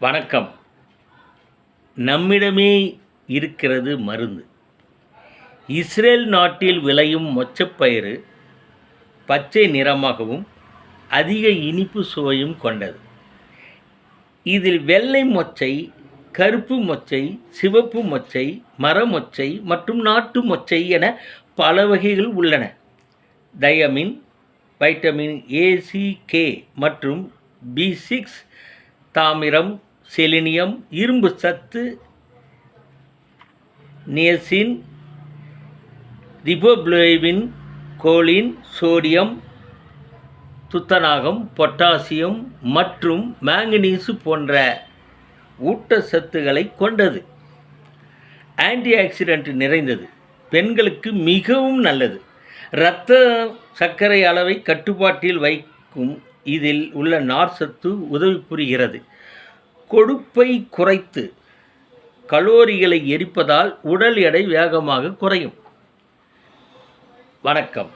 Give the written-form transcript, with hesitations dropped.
வணக்கம். நம்மிடமே இருக்கிறது மருந்து. இஸ்ரேல் நாட்டில் விளையும் மொச்சப்பயிறு பச்சை நிறமாகவும் அதிக இனிப்பு சுவையும் கொண்டது. இதில் வெள்ளை மொச்சை, கருப்பு மொச்சை, சிவப்பு மொச்சை, மரமொச்சை மற்றும் நாட்டு மொச்சை என பல வகைகள் உள்ளன. Thiamine, vitamin A, C, K மற்றும் B6, தாமிரம், செலினியம், இரும்பு சத்து, நியசின், ரிபோப்ளேவின், கோலின், சோடியம், துத்தநாகம், பொட்டாசியம் மற்றும் மாங்கனீசு போன்ற ஊட்டச்சத்துக்களை கொண்டது. ஆன்டி ஆக்சிடென்ட் நிறைந்தது. பெண்களுக்கு மிகவும் நல்லது. இரத்த சர்க்கரை அளவை கட்டுப்பாட்டில் வைக்கும் இதில் உள்ள நார்ச்சத்து உதவி புரிகிறது. கொழுப்பை குறைத்து கலோரிகளை எரிப்பதால் உடல் எடை வேகமாக குறையும். வணக்கம்.